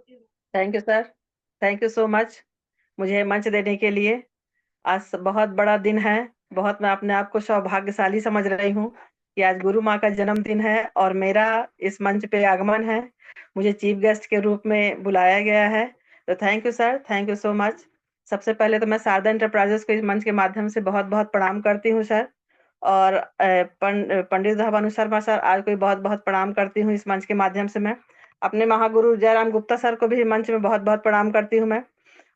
Thank you sir. Thank you so much मुझे मंच देने के लिए। आज बहुत बड़ा दिन है। बहुत मैं अपने आप को सौभाग्यशाली समझ रही हूँ कि आज गुरु माँ का जन्मदिन है और मेरा इस मंच पे आगमन है। मुझे चीफ गेस्ट के रूप में बुलाया गया है। तो thank you sir, thank you so much. सबसे पहले तो मैं शारदा एंटरप्राइजेस को इस मंच के माध्यम से बहुत बहुत प्रणाम करती हूँ सर। और पंडित भानु शर्मा सर आज को बहुत बहुत प्रणाम करती हूँ इस मंच के माध्यम से मैं। अपने महागुरु जयराम गुप्ता सर को भी मंच में बहुत बहुत प्रणाम करती हूँ मैं।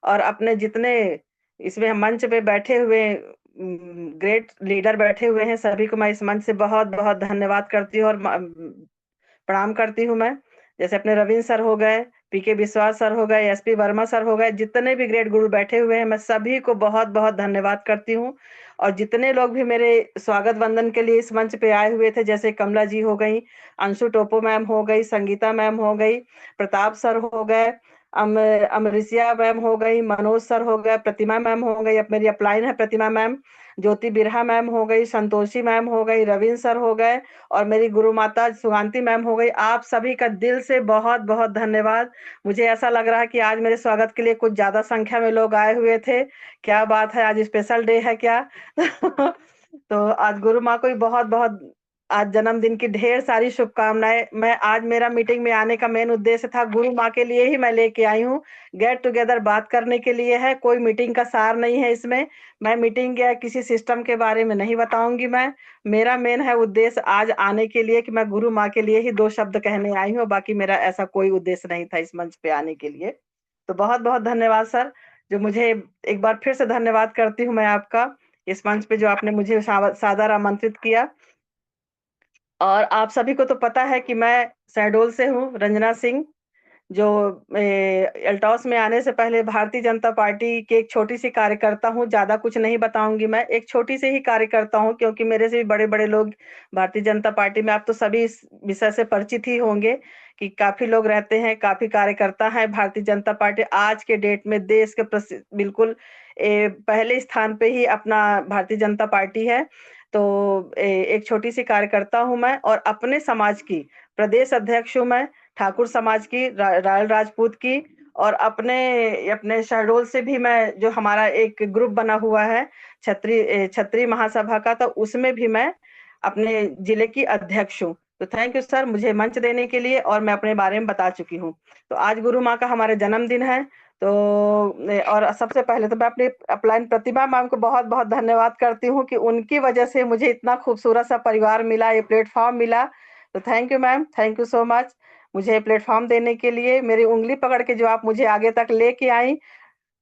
और अपने जितने इसमें मंच पे बैठे हुए ग्रेट लीडर बैठे हुए हैं सभी को मैं इस मंच से बहुत बहुत धन्यवाद करती हूँ और प्रणाम करती हूँ मैं। जैसे अपने रविंद्र सर हो गए, पीके विश्वास सर हो गए, एसपी वर्मा सर हो गए, जितने भी ग्रेट गुरु बैठे हुए हैं मैं सभी को बहुत बहुत धन्यवाद करती हूँ। और जितने लोग भी मेरे स्वागत वंदन के लिए इस मंच पे आए हुए थे, जैसे कमला जी हो गई, अंशु टोपो मैम हो गई, संगीता मैम हो गई, प्रताप सर हो गए, अमृसिया मैम हो गई, मनोज सर हो गए, प्रतिमा मैम हो गई, अब मेरी अपलाइन है प्रतिमा मैम, ज्योति बिरहा मैम हो गई, संतोषी मैम हो गई, रविंद्र सर हो गए, और मेरी गुरु माता सुगांती मैम हो गई। आप सभी का दिल से बहुत बहुत धन्यवाद। मुझे ऐसा लग रहा है कि आज मेरे स्वागत के लिए कुछ ज्यादा संख्या में लोग आए हुए थे। क्या बात है, आज स्पेशल डे है क्या? तो आज गुरु माँ को भी बहुत बहुत आज जन्मदिन की ढेर सारी शुभकामनाएं। मैं आज मेरा मीटिंग में आने का मेन उद्देश्य था गुरु माँ के लिए ही मैं लेके आई हूँ। गेट टुगेदर बात करने के लिए है, कोई मीटिंग का सार नहीं है इसमें। मैं मीटिंग या किसी सिस्टम के बारे में नहीं बताऊंगी मैं। मेरा मेन है उद्देश्य आज आने के लिए कि मैं गुरु माँ के लिए ही दो शब्द कहने आई हूँ, बाकी मेरा ऐसा कोई उद्देश्य नहीं था इस मंच पे आने के लिए। तो बहुत बहुत धन्यवाद सर, जो मुझे एक बार फिर से धन्यवाद करती हूँ मैं आपका इस मंच पे जो आपने मुझे सादर आमंत्रित किया। और आप सभी को तो पता है कि मैं शहडोल से हूँ, रंजना सिंह, जो एल्टॉस में आने से पहले भारतीय जनता पार्टी की एक छोटी सी कार्यकर्ता हूँ। ज्यादा कुछ नहीं बताऊंगी मैं, एक छोटी सी ही कार्यकर्ता हूँ, क्योंकि मेरे से भी बड़े बड़े लोग भारतीय जनता पार्टी में, आप तो सभी इस विषय से परिचित ही होंगे कि काफी लोग रहते हैं, काफी कार्यकर्ता है। भारतीय जनता पार्टी आज के डेट में देश के बिल्कुल पहले स्थान पे ही अपना भारतीय जनता पार्टी है। तो एक छोटी सी कार्यकर्ता हूँ मैं, और अपने समाज की प्रदेश अध्यक्ष हूँ मैं, ठाकुर समाज की, रायल राजपूत की। और अपने अपने शहडोल से भी मैं, जो हमारा एक ग्रुप बना हुआ है क्षत्रिय महासभा का, तो उसमें भी मैं अपने जिले की अध्यक्ष हूँ। तो थैंक यू सर मुझे मंच देने के लिए, और मैं अपने बारे में बता चुकी हूँ। तो आज गुरु माँ का हमारे जन्मदिन है। तो और सबसे पहले तो मैं अपनी अपलाइन प्रतिभा मैम को बहुत बहुत धन्यवाद करती हूँ कि उनकी वजह से मुझे इतना खूबसूरत सा परिवार मिला, ये प्लेटफॉर्म मिला। तो thank you ma'am, thank you so much मुझे प्लेटफॉर्म देने के लिए, मेरी उंगली पकड़ के जो आप मुझे आगे तक लेके आई,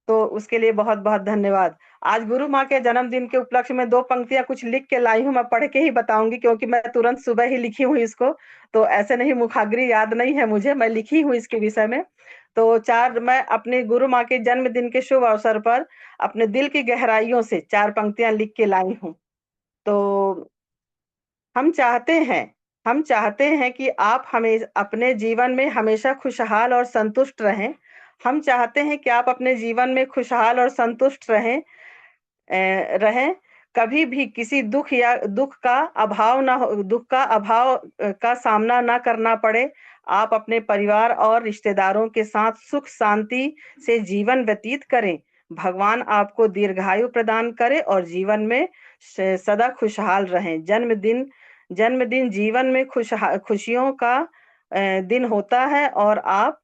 तो उसके लिए बहुत बहुत धन्यवाद। आज गुरु माँ के जन्मदिन के उपलक्ष्य में दो पंक्तियां कुछ लिख के लाई हूँ, मैं पढ़ के ही बताऊंगी क्योंकि मैं तुरंत सुबह ही लिखी हूँ इसको। तो ऐसे नहीं, मुखाग्री याद नहीं है मुझे, मैं लिखी हूँ इसके विषय में। तो चार, मैं अपने गुरु माँ के जन्मदिन के शुभ अवसर पर अपने दिल की गहराइयों से चार पंक्तियां लिख के लाई हूँ। तो हम चाहते हैं हम चाहते हैं कि आप हमें अपने जीवन में हमेशा खुशहाल और संतुष्ट रहें। हम चाहते हैं कि आप अपने जीवन में खुशहाल और संतुष्ट रहें। कभी भी किसी दुख का अभाव ना हो, दुख का अभाव का सामना ना करना पड़े। आप अपने परिवार और रिश्तेदारों के साथ सुख शांति से जीवन व्यतीत करें। भगवान आपको दीर्घायु प्रदान करे और जीवन में सदा खुशहाल रहें। जन्मदिन जीवन में खुशियों का दिन होता है, और आप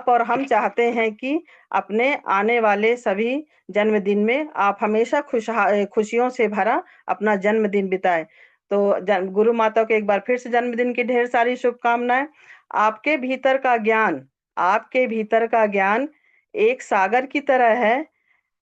और हम चाहते हैं कि अपने आने वाले सभी जन्मदिन में आप हमेशा खुशियों से भरा अपना जन्मदिन बिताएं। तो गुरु माता को एक बार फिर से जन्मदिन की ढेर सारी शुभकामनाएं। आपके भीतर का ज्ञान आपके भीतर का ज्ञान एक सागर की तरह है,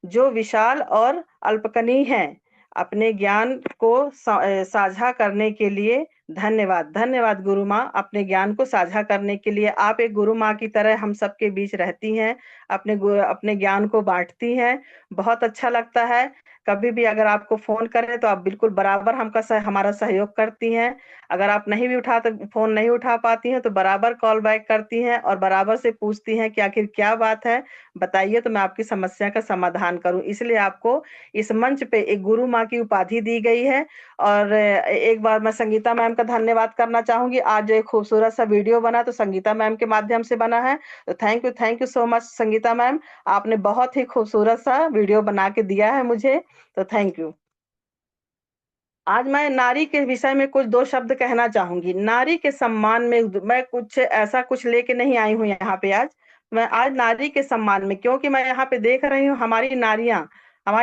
जो विशाल और अल्पकनीय है। अपने ज्ञान को साझा करने के लिए धन्यवाद। धन्यवाद गुरु माँ, अपने ज्ञान को साझा करने के लिए। आप एक गुरु माँ की तरह हम सबके बीच रहती हैं, अपने ज्ञान को बांटती हैं। बहुत अच्छा लगता है कभी भी अगर आपको फ़ोन करें तो आप बिल्कुल बराबर हमारा सहयोग करती हैं। अगर आप नहीं भी फ़ोन नहीं उठा पाती हैं तो बराबर कॉल बैक करती हैं और बराबर से पूछती हैं कि आखिर क्या बात है? बताइए तो मैं आपकी समस्या का समाधान करूँ। इसलिए आपको इस मंच पे एक गुरु माँ की उपाधि दी गई है। और एक बार मैं संगीता मैम का धन्यवाद करना चाहूँगी। आज जो एक खूबसूरत सा वीडियो बना तो संगीता मैम के माध्यम से बना है। तो thank you so much Sangeeta ma'am. आपने बहुत ही खूबसूरत सा वीडियो बना के दिया है मुझे, तो थैंक यू। आज मैं नारी के विषय में कुछ 2 शब्द कहना चाहूँगी। नारी के सम्मान में मैं कुछ ऐसा कुछ लेके नहीं आई हूँ यहाँ पे आज। मैं आज नारी के सम्मान में, क्योंकि मैं यहाँ पे देख रही हूँ हमारी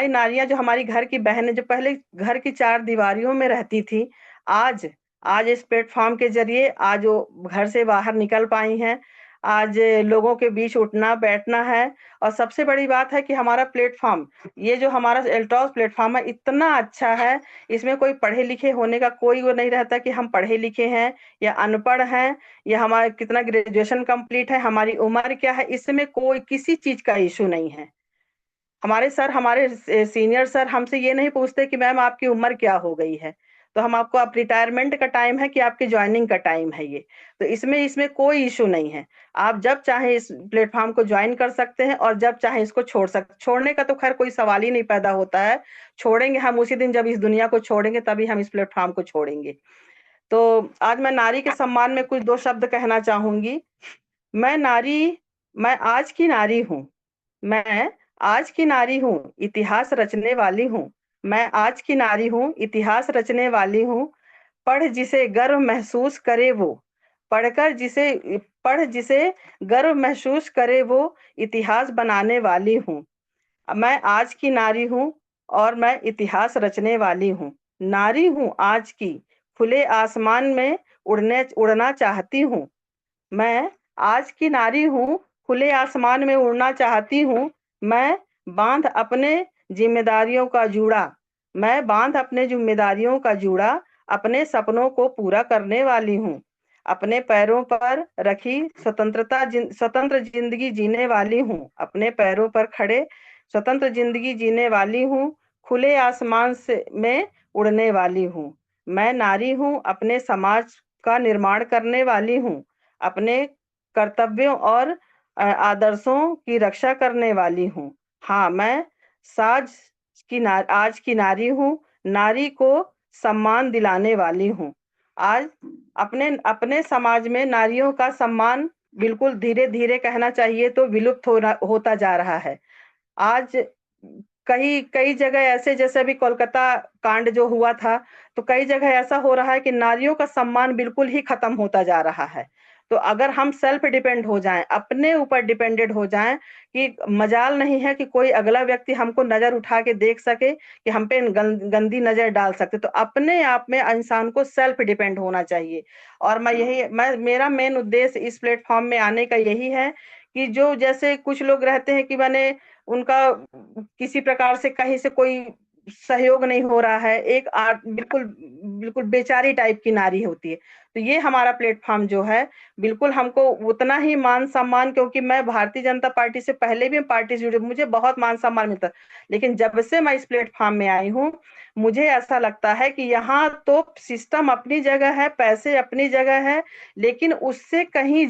नारियाँ जो हमारी घर की बहनें जो पहले घर की 4 दीवारियों में रहती थी, आज आज इस प्लेटफ़ॉर्म के ज़रिए आज वो घर से बाहर निकल पाई हैं। आज लोगों के बीच उठना-बैठना है। और सबसे बड़ी बात है कि हमारा प्लेटफ़ॉर्म, ये जो हमारा एल्टॉस प्लेटफ़ॉर्म है, इतना अच्छा है। इसमें कोई पढ़े-लिखे होने का कोई वो नहीं रहता कि हम पढ़े-लिखे हैं या अनपढ़ हैं या हमारा कितना ग्रेजुएशन कंप्लीट है, हमारी उम्र क्या है, इसमें कोई किसी चीज़ का इश्यू नहीं है। हमारे सीनियर सर हमसे ये नहीं पूछते कि मैम आपकी उम्र क्या हो गई है? तो हम आपको आप रिटायरमेंट का टाइम है कि आपकी जॉइनिंग का टाइम है ये। तो इसमें इसमें कोई इश्यू नहीं है। आप जब चाहें इस प्लेटफ़ॉर्म को जॉइन कर सकते हैं और जब चाहें इसको छोड़ने का तो ख़ैर कोई सवाल ही नहीं पैदा होता है। छोड़ेंगे हम उसी दिन जब इस दुनिया को छोड़ेंगे, तभी हम इस प्लेटफ़ॉर्म को छोड़ेंगे। तो आज मैं नारी के सम्मान में कुछ 2 शब्द कहना चाहूँगी। मैं नारी मैं आज की नारी हूँ। मैं आज की नारी हूँ, इतिहास रचने वाली हूँ। मैं आज की नारी हूँ, इतिहास रचने वाली हूँ। पढ़ जिसे गर्व महसूस करे वो, पढ़कर जिसे पढ़ जिसे गर्व महसूस करे वो, इतिहास बनाने वाली हूँ। मैं आज की नारी हूँ और मैं इतिहास रचने वाली हूँ। नारी हूँ आज की, खुले आसमान में उड़ना चाहती हूँ। मैं आज की नारी हूँ, खुले आसमान में उड़ना चाहती हूँ। मैं बाँध अपने ज़िम्मेदारियों का जूड़ा मैं बाँध अपने ज़िम्मेदारियों का जूड़ा, अपने सपनों को पूरा करने वाली हूँ। अपने पैरों पर रखी स्वतंत्र ज़िंदगी जीने वाली हूँ। अपने पैरों पर खड़े स्वतंत्र ज़िंदगी जीने वाली हूँ। खुले आसमान से में उड़ने वाली हूँ। मैं नारी हूँ, अपने समाज का निर्माण करने वाली हूँ। अपने कर्तव्यों और आदर्शों की रक्षा करने वाली हूँ। हाँ, मैं साज आज की नारी हूँ, नारी को सम्मान दिलाने वाली हूँ। आज अपने अपने समाज में नारियों का सम्मान बिल्कुल धीरे-धीरे कहना चाहिए तो विलुप्त होता जा रहा है। आज कई कई जगह ऐसे, जैसे अभी कोलकाता कांड जो हुआ था, तो कई जगह ऐसा हो रहा है कि नारियों का सम्मान बिल्कुल ही खत्म होता जा रहा है। तो अगर हम सेल्फ डिपेंड हो जाएँ, अपने ऊपर डिपेंडेंट हो जाएँ, कि मजाल नहीं है कि कोई अगला व्यक्ति हमको नज़र उठा के देख सके, कि हम पे गंदी नज़र डाल सकते, तो अपने आप में इंसान को सेल्फ डिपेंड होना चाहिए। और मैं मेरा मेन उद्देश्य इस प्लेटफ़ॉर्म में आने का यही है कि जो जैसे कुछ लोग रहते हैं कि मैंने उनका किसी प्रकार से कहीं से कोई सहयोग नहीं हो रहा है, एक बिल्कुल बिल्कुल बेचारी टाइप की नारी होती है। तो ये हमारा प्लेटफ़ॉर्म जो है, बिल्कुल हमको उतना ही मान-सम्मान, क्योंकि मैं भारतीय जनता पार्टी से पहले भी पार्टी से जुड़ी, मुझे बहुत मान-सम्मान मिलता। लेकिन जब से मैं इस प्लेटफ़ॉर्म में आई हूँ, मुझे ऐसा लगता है कि यहाँ तो सिस्टम अपनी जगह है, पैसे अपनी जगह है, लेकिन उससे कहीं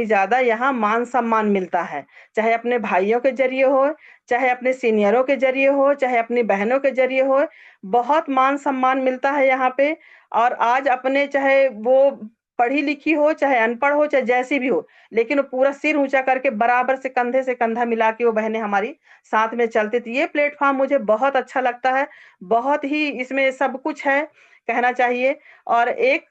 ज़्यादा यहाँ मान-सम्मान मिलता है। चाहे अपने भाइयों के ज़रिए हो, चाहे अपने सीनियरों के ज़रिए हो, चाहे अपनी बहनों के ज़रिए हो, बहुत मान-सम्मान मिलता है यहाँ पे। और आज अपने, चाहे वो पढ़ी-लिखी हो, चाहे अनपढ़ हो, चाहे जैसी भी हो, लेकिन वो पूरा सिर ऊँचा करके बराबर से कंधा मिला के वो बहनें हमारी साथ में चलती थी। ये प्लेटफ़ॉर्म मुझे बहुत अच्छा लगता है, बहुत ही इसमें सब कुछ है, कहना चाहिए। और एक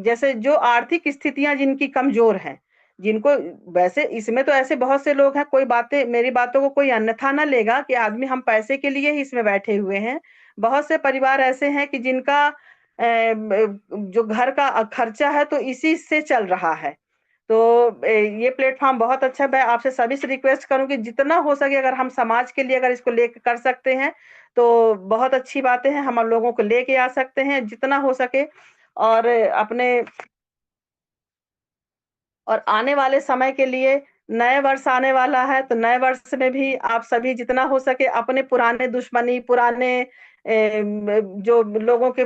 जैसे जो आर्थिक स्थितियाँ जिनकी कमज़ोर हैं, जिनको, वैसे इसमें तो ऐसे बहुत से लोग हैं, मेरी बातों को कोई अन्यथा ना लेगा कि आदमी हम पैसे के लिए ही इसमें बैठे हुए हैं। बहुत से परिवार ऐसे हैं कि जिनका जो घर का खर्चा है तो इसी से चल रहा है। तो ये प्लेटफ़ॉर्म बहुत अच्छा है। मैं आपसे सभी से रिक्वेस्ट करूँगी, जितना हो सके अगर हम समाज के लिए अगर इसको लेके कर सकते हैं, तो बहुत अच्छी बातें हैं, हम लोगों को लेके आ सकते हैं जितना हो सके। और अपने और आने वाले समय के लिए नए वर्ष आने वाला है, तो नए वर्ष में भी आप सभी जितना हो सके अपने पुराने दुश्मनी, पुराने जो लोगों के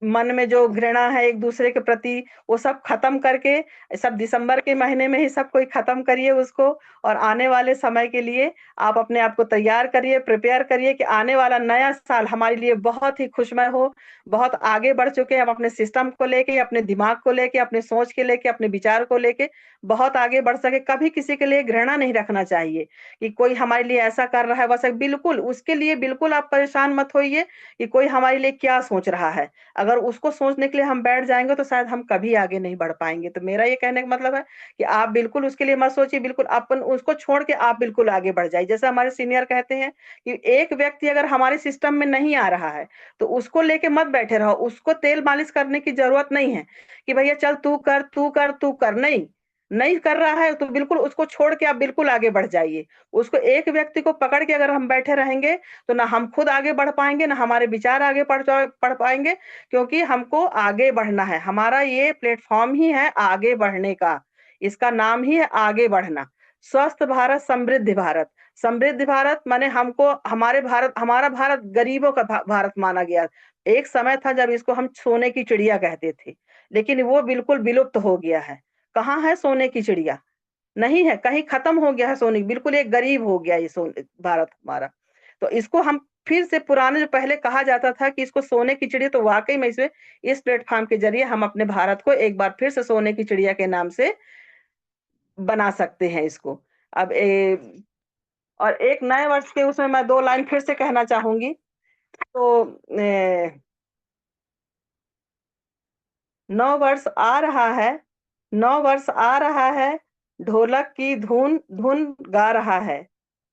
मन में जो घृणा है एक दूसरे के प्रति, वो सब खत्म करके, सब दिसंबर के महीने में ही सब कोई खत्म करिए उसको। और आने वाले समय के लिए आप अपने आप को तैयार करिए, प्रिपेयर करिए कि आने वाला नया साल हमारे लिए बहुत ही खुशमय हो। बहुत आगे बढ़ चुके हैं हम अपने सिस्टम को लेके, अपने दिमाग को लेके, अपने सोच के लेके, अपने विचार को लेके बहुत आगे बढ़ सके। कभी किसी के लिए घृणा नहीं रखना चाहिए कि कोई हमारे लिए ऐसा कर रहा है वैसा, बिल्कुल उसके लिए बिल्कुल आप परेशान मत होइए कि कोई हमारे लिए क्या सोच रहा है। अगर उसको सोचने के लिए हम बैठ जाएंगे तो शायद हम कभी आगे नहीं बढ़ पाएंगे। तो मेरा ये कहने का मतलब है कि आप बिल्कुल उसके लिए मत सोचिए, बिल्कुल अपन उसको छोड़ के आप बिल्कुल आगे बढ़ जाइए। जैसे हमारे सीनियर कहते हैं कि एक व्यक्ति अगर हमारे सिस्टम में नहीं आ रहा है तो उसको लेके मत बैठे रहो, उसको तेल मालिश करने की जरूरत नहीं है कि भैया चल तू कर, तू कर, तू कर। नहीं, नहीं कर रहा है तो बिल्कुल उसको छोड़ के आप बिल्कुल आगे बढ़ जाइए। उसको एक व्यक्ति को पकड़ के अगर हम बैठे रहेंगे तो ना हम खुद आगे बढ़ पाएंगे, ना हमारे विचार आगे पढ़ पाएंगे। क्योंकि हमको आगे बढ़ना है, हमारा ये प्लेटफॉर्म ही है आगे बढ़ने का। इसका नाम ही है आगे बढ़ना। स्वस्थ भारत, समृद्ध भारत। समृद्ध भारत माने हमको, हमारे भारत, हमारा भारत गरीबों का भारत माना गया। एक समय था जब इसको हम सोने की चिड़िया कहते थे, लेकिन वो बिल्कुल विलुप्त हो गया है। कहाँ है सोने की चिड़िया? नहीं है, कहीं खत्म हो गया है सोने, बिल्कुल एक गरीब हो गया ये भारत हमारा। तो इसको हम फिर से पुराने जो पहले कहा जाता था कि इसको सोने की चिड़िया, तो वाकई में इसे इस प्लेटफॉर्म के जरिए हम अपने भारत को एक बार फिर से सोने की चिड़िया के नाम से बना सकते हैं इसको। अब और एक नए वर्ष के उसमें मैं 2 लाइन फिर से कहना चाहूंगी। तो नौ वर्ष आ रहा है, 9 वर्ष आ रहा है, ढोलक की धुन धुन गा रहा है।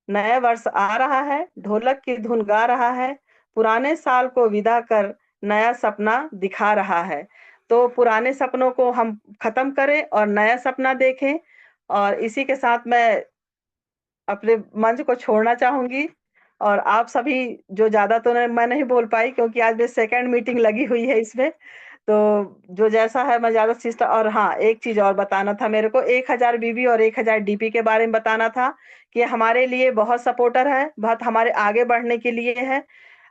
नया वर्ष आ रहा है, ढोलक की धुन गा रहा है, पुराने साल को विदा कर नया सपना दिखा रहा है। तो पुराने सपनों को हम खत्म करें और नया सपना देखें। और इसी के साथ मैं अपने मंच को छोड़ना चाहूंगी। और आप सभी, जो ज्यादा तो मैं नहीं बोल पाई क्योंकि आज मेरी सेकंड मीटिंग लगी हुई है इसमें। तो जो जैसा है मैं ज्यादा सिस्टर, और हाँ एक चीज और बताना था मेरे को, 1000 बीबी और 1000 डीपी के बारे में बताना था कि हमारे लिए बहुत सपोर्टर है, बहुत हमारे आगे बढ़ने के लिए है।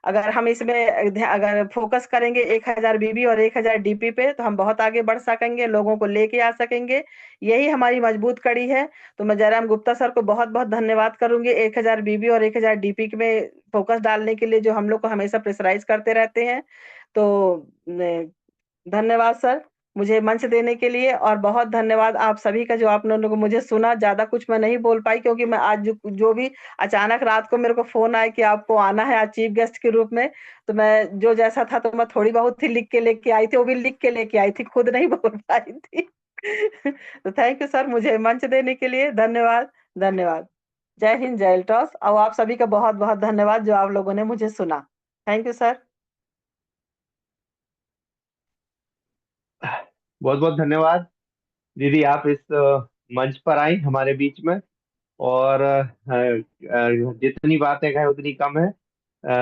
अगर हम इसमें अगर फोकस करेंगे 1000 बीबी और 1000 डीपी पे, तो हम बहुत आगे बढ़ सकेंगे, लोगों को लेके आ सकेंगे। यही हमारी मजबूत कड़ी है। तो मैं जयराम गुप्ता सर को बहुत बहुत धन्यवाद करूंगी 1000 बीबी और 1000 डीपी में फोकस डालने के लिए, जो हम लोग को हमेशा प्रेशराइज करते रहते हैं। तो धन्यवाद सर, मुझे मंच देने के लिए। और बहुत धन्यवाद आप सभी का, जो आप लोगों को मुझे सुना। ज्यादा कुछ मैं नहीं बोल पाई क्योंकि मैं आज जो भी अचानक रात को मेरे को फोन आया कि आपको आना है आज चीफ गेस्ट के रूप में, तो मैं जो जैसा था तो मैं थोड़ी बहुत ही लिख के लेके आई थी, वो भी लिख के लेके आई थी, खुद नहीं बोल पाई थी। तो थैंक यू सर, मुझे मंच देने के लिए। धन्यवाद, धन्यवाद। जय हिंद, जय टॉस। और आप सभी का बहुत बहुत धन्यवाद जो आप लोगों ने मुझे सुना। Thank you sir. बहुत बहुत धन्यवाद दीदी, आप इस मंच पर आई हमारे बीच में। और जितनी बातें कहें उतनी कम है।